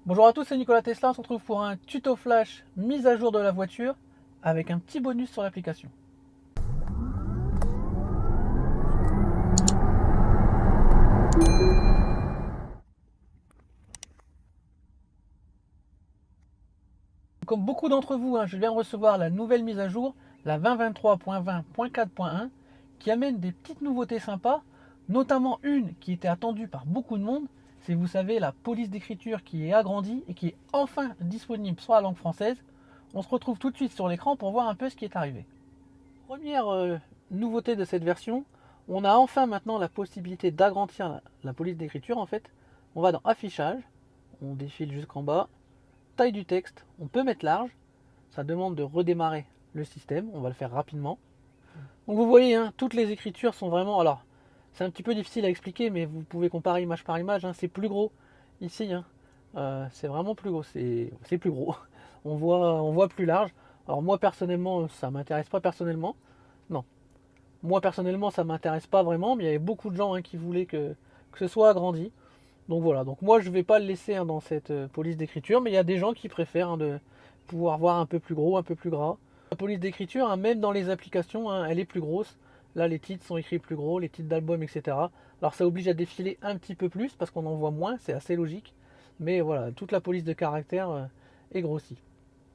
Bonjour à tous, c'est Nicolas Tesla, on se retrouve pour un tuto flash mise à jour de la voiture avec un petit bonus sur l'application. Comme beaucoup d'entre vous, je viens de recevoir la nouvelle mise à jour, la 2023.20.4.1, qui amène des petites nouveautés sympas, notamment une qui était attendue par beaucoup de monde, c'est vous savez la police d'écriture qui est agrandie et qui est enfin disponible sur la langue française. On se retrouve tout de suite sur l'écran pour voir un peu ce qui est arrivé. Première nouveauté de cette version, on a enfin maintenant la possibilité d'agrandir la police d'écriture. En fait, on va dans affichage, on défile jusqu'en bas, taille du texte, on peut mettre large, ça demande de redémarrer le système, on va le faire rapidement. Donc vous voyez, toutes les écritures sont vraiment, alors c'est un petit peu difficile à expliquer, mais vous pouvez comparer image par image, c'est plus gros ici, c'est vraiment plus gros, c'est plus gros, on voit plus large. Alors moi personnellement, ça m'intéresse pas personnellement, non. Moi personnellement, ça m'intéresse pas vraiment, mais il y avait beaucoup de gens qui voulaient que ce soit agrandi. Donc voilà, donc moi je vais pas le laisser dans cette police d'écriture, mais il y a des gens qui préfèrent de pouvoir voir un peu plus gros, un peu plus gras. La police d'écriture, même dans les applications, elle est plus grosse. Là les titres sont écrits plus gros, les titres d'albums, etc. Alors ça oblige à défiler un petit peu plus parce qu'on en voit moins, c'est assez logique. Mais voilà, toute la police de caractère est grossie.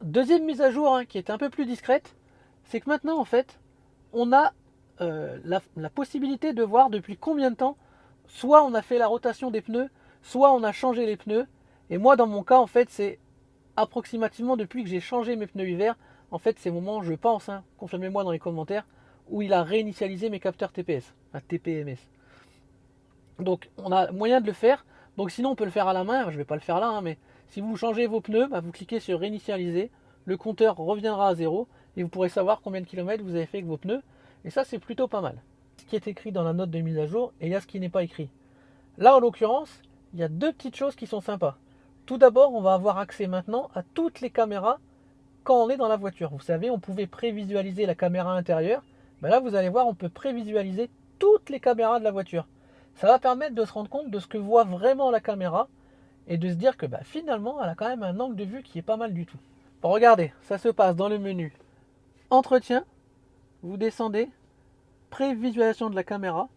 Deuxième mise à jour qui est un peu plus discrète, c'est que maintenant en fait, on a la possibilité de voir depuis combien de temps, soit on a fait la rotation des pneus, soit on a changé les pneus. Et moi, dans mon cas, en fait, c'est approximativement depuis que j'ai changé mes pneus hiver. En fait, c'est le moment, je pense, confirmez-moi dans les commentaires, où il a réinitialisé mes capteurs TPS, TPMS. Donc, on a moyen de le faire. Donc, sinon, on peut le faire à la main. Je ne vais pas le faire là, mais si vous changez vos pneus, vous cliquez sur réinitialiser. Le compteur reviendra à zéro et vous pourrez savoir combien de kilomètres vous avez fait avec vos pneus. Et ça, c'est plutôt pas mal. Ce qui est écrit dans la note de mise à jour et il y a ce qui n'est pas écrit. Là, en l'occurrence, il y a deux petites choses qui sont sympas. Tout d'abord, on va avoir accès maintenant à toutes les caméras quand on est dans la voiture. Vous savez, on pouvait prévisualiser la caméra intérieure. Là, vous allez voir, on peut prévisualiser toutes les caméras de la voiture. Ça va permettre de se rendre compte de ce que voit vraiment la caméra et de se dire que finalement, elle a quand même un angle de vue qui est pas mal du tout. Bon, regardez, ça se passe dans le menu Entretien, vous descendez, Prévisualisation de la caméra,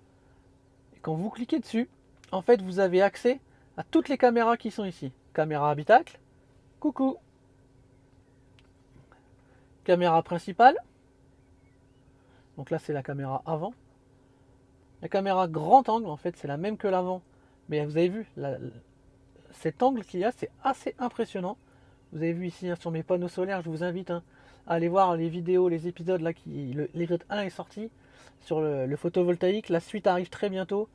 et quand vous cliquez dessus, en fait, vous avez accès à toutes les caméras qui sont ici. Caméra habitacle, coucou. Caméra principale, donc là c'est la caméra avant. La caméra grand angle, en fait, c'est la même que l'avant, mais vous avez vu, cet angle qu'il y a, c'est assez impressionnant. Vous avez vu ici sur mes panneaux solaires, je vous invite à aller voir les vidéos, les épisodes là, l'épisode 1 est sorti sur le photovoltaïque, la suite arrive très bientôt.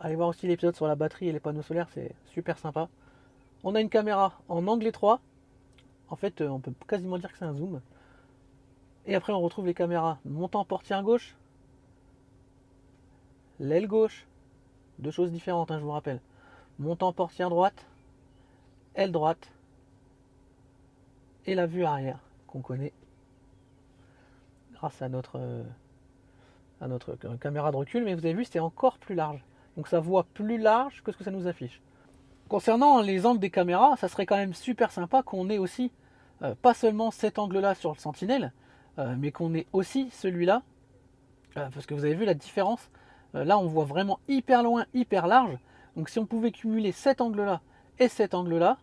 Allez voir aussi l'épisode sur la batterie et les panneaux solaires, c'est super sympa. On a une caméra en angle étroit, en fait on peut quasiment dire que c'est un zoom. Et après on retrouve les caméras montant portière gauche, l'aile gauche, deux choses différentes je vous rappelle. Montant portière droite, aile droite, et la vue arrière qu'on connaît grâce à notre caméra de recul, mais vous avez vu c'est encore plus large. Donc ça voit plus large que ce que ça nous affiche. Concernant les angles des caméras, ça serait quand même super sympa qu'on ait aussi pas seulement cet angle-là sur le Sentinelle, mais qu'on ait aussi celui-là, parce que vous avez vu la différence. Là, on voit vraiment hyper loin, hyper large. Donc si on pouvait cumuler cet angle-là et cet angle-là,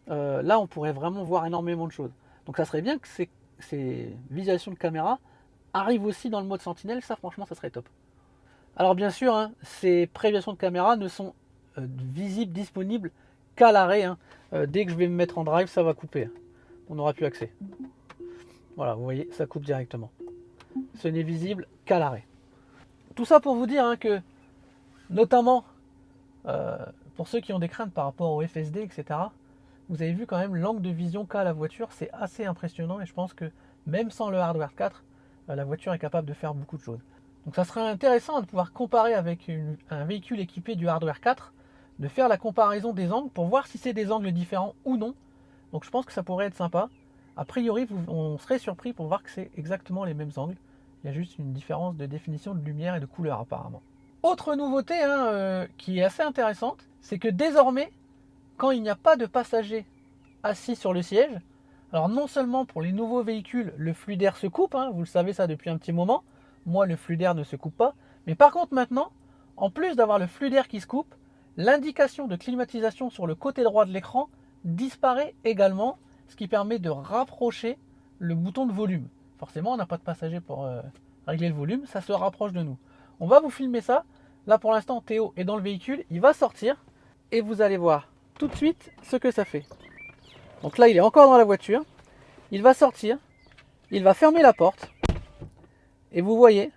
là, on pourrait vraiment voir énormément de choses. Donc ça serait bien que ces visualisations de caméra arrivent aussi dans le mode Sentinelle. Ça, franchement, ça serait top. Alors bien sûr, ces prévisions de caméra ne sont visibles, disponibles qu'à l'arrêt. Dès que je vais me mettre en drive, ça va couper. On n'aura plus accès. Voilà, vous voyez, ça coupe directement. Ce n'est visible qu'à l'arrêt. Tout ça pour vous dire que, notamment, pour ceux qui ont des craintes par rapport au FSD, etc., vous avez vu quand même l'angle de vision qu'a la voiture, c'est assez impressionnant et je pense que même sans le hardware 4, la voiture est capable de faire beaucoup de choses. Donc ça serait intéressant de pouvoir comparer avec un véhicule équipé du hardware 4, de faire la comparaison des angles pour voir si c'est des angles différents ou non. Donc je pense que ça pourrait être sympa. A priori, on serait surpris pour voir que c'est exactement les mêmes angles. Il y a juste une différence de définition de lumière et de couleur apparemment. Autre nouveauté qui est assez intéressante, c'est que désormais, quand il n'y a pas de passagers assis sur le siège. Alors non seulement pour les nouveaux véhicules, le flux d'air se coupe, vous le savez ça depuis un petit moment, moi le flux d'air ne se coupe pas, mais par contre maintenant, en plus d'avoir le flux d'air qui se coupe, l'indication de climatisation sur le côté droit de l'écran disparaît également, ce qui permet de rapprocher le bouton de volume. Forcément, on n'a pas de passager pour régler le volume, ça se rapproche de nous. On va vous filmer ça. Là pour l'instant, Théo est dans le véhicule, il va sortir et vous allez voir tout de suite ce que ça fait. Donc là, il est encore dans la voiture. Il va sortir. Il va fermer la porte. Et vous voyez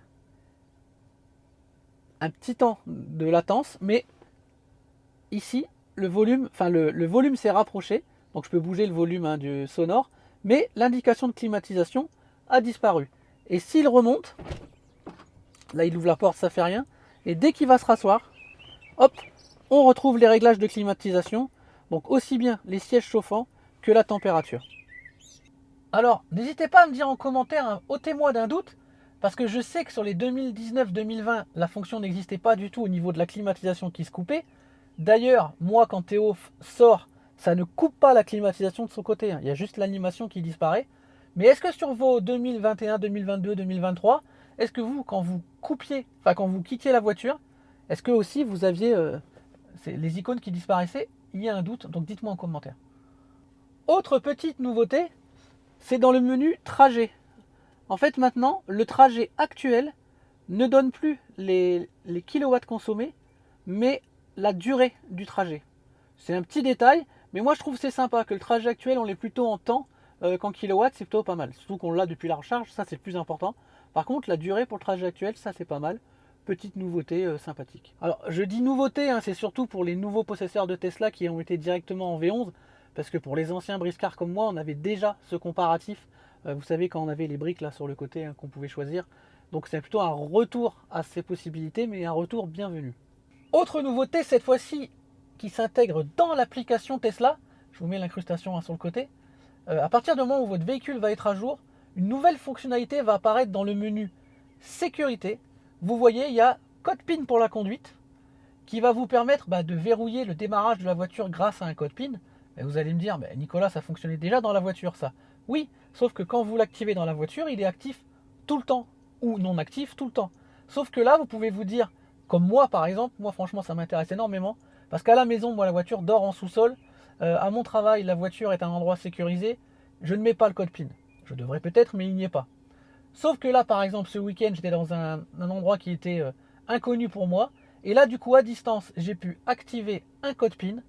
un petit temps de latence. Mais ici, le volume s'est rapproché. Donc je peux bouger le volume du sonore. Mais l'indication de climatisation a disparu. Et s'il remonte, là il ouvre la porte, ça fait rien. Et dès qu'il va se rasseoir, hop, on retrouve les réglages de climatisation. Donc aussi bien les sièges chauffants que la température. Alors, n'hésitez pas à me dire en commentaire, ôtez-moi d'un doute, parce que je sais que sur les 2019-2020, la fonction n'existait pas du tout au niveau de la climatisation qui se coupait. D'ailleurs, moi, quand Théo sort, ça ne coupe pas la climatisation de son côté. Il y a juste l'animation qui disparaît. Mais est-ce que sur vos 2021, 2022, 2023, est-ce que vous, quand vous quittiez la voiture, est-ce que aussi vous aviez les icônes qui disparaissaient? Il y a un doute, donc dites-moi en commentaire. Autre petite nouveauté, c'est dans le menu trajet. En fait maintenant, le trajet actuel ne donne plus les kilowatts consommés, mais la durée du trajet. C'est un petit détail, mais moi je trouve c'est sympa que le trajet actuel on l'est plutôt en temps qu'en kilowatts, c'est plutôt pas mal. Surtout qu'on l'a depuis la recharge, ça c'est le plus important. Par contre la durée pour le trajet actuel, ça c'est pas mal. Petite nouveauté sympathique. Alors je dis nouveauté, c'est surtout pour les nouveaux possesseurs de Tesla qui ont été directement en V11. Parce que pour les anciens briscards comme moi, on avait déjà ce comparatif. Vous savez, quand on avait les briques là sur le côté qu'on pouvait choisir. Donc c'est plutôt un retour à ces possibilités, mais un retour bienvenu. Autre nouveauté, cette fois-ci, qui s'intègre dans l'application Tesla. Je vous mets l'incrustation sur le côté. À partir du moment où votre véhicule va être à jour, une nouvelle fonctionnalité va apparaître dans le menu sécurité. Vous voyez, il y a code PIN pour la conduite, qui va vous permettre de verrouiller le démarrage de la voiture grâce à un code PIN. Et vous allez me dire, Nicolas, ça fonctionnait déjà dans la voiture ça. Oui, sauf que quand vous l'activez dans la voiture, il est actif tout le temps, ou non actif tout le temps. Sauf que là, vous pouvez vous dire, comme moi par exemple, moi franchement ça m'intéresse énormément, parce qu'à la maison, moi la voiture dort en sous-sol, à mon travail, la voiture est un endroit sécurisé, je ne mets pas le code PIN. Je devrais peut-être, mais il n'y est pas. Sauf que là, par exemple, ce week-end, j'étais dans un endroit qui était inconnu pour moi, et là, du coup, à distance, j'ai pu activer un code PIN,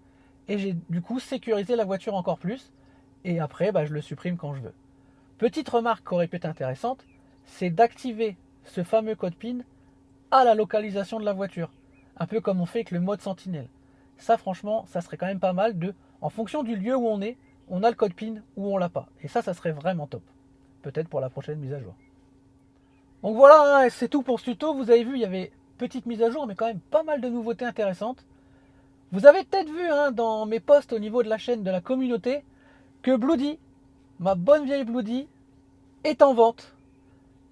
et j'ai du coup sécurisé la voiture encore plus. Et après, je le supprime quand je veux. Petite remarque qui aurait pu être intéressante, c'est d'activer ce fameux code PIN à la localisation de la voiture. Un peu comme on fait avec le mode sentinelle. Ça, franchement, ça serait quand même pas mal en fonction du lieu où on est, on a le code PIN ou on l'a pas. Et ça serait vraiment top. Peut-être pour la prochaine mise à jour. Donc voilà, c'est tout pour ce tuto. Vous avez vu, il y avait petite mise à jour, mais quand même pas mal de nouveautés intéressantes. Vous avez peut-être vu dans mes posts au niveau de la chaîne de la communauté que Bloody, ma bonne vieille Bloody, est en vente.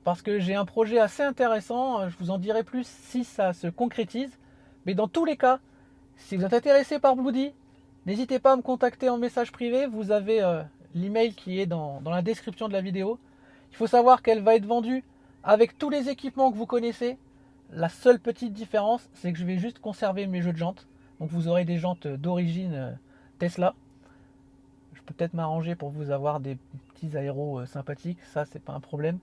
Parce que j'ai un projet assez intéressant, je vous en dirai plus si ça se concrétise. Mais dans tous les cas, si vous êtes intéressé par Bloody, n'hésitez pas à me contacter en message privé. Vous avez l'email qui est dans la description de la vidéo. Il faut savoir qu'elle va être vendue avec tous les équipements que vous connaissez. La seule petite différence, c'est que je vais juste conserver mes jeux de jantes. Donc vous aurez des jantes d'origine Tesla. Je peux peut-être m'arranger pour vous avoir des petits aéros sympathiques, ça c'est pas un problème.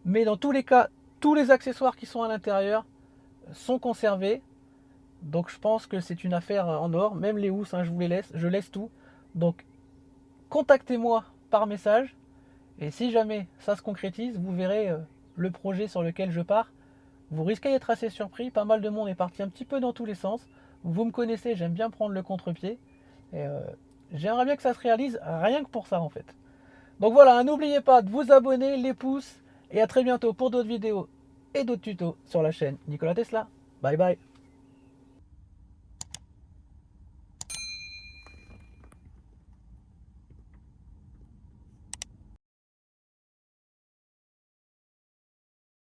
Mais dans tous les cas, tous les accessoires qui sont à l'intérieur sont conservés. Donc je pense que c'est une affaire en or. Même les housses, je laisse tout. Donc contactez-moi par message. Et si jamais ça se concrétise, vous verrez le projet sur lequel je pars. Vous risquez d'être assez surpris. Pas mal de monde est parti un petit peu dans tous les sens. Vous me connaissez, j'aime bien prendre le contre-pied. Et j'aimerais bien que ça se réalise rien que pour ça en fait. Donc voilà, n'oubliez pas de vous abonner, les pouces. Et à très bientôt pour d'autres vidéos et d'autres tutos sur la chaîne Nikola Tesla. Bye bye.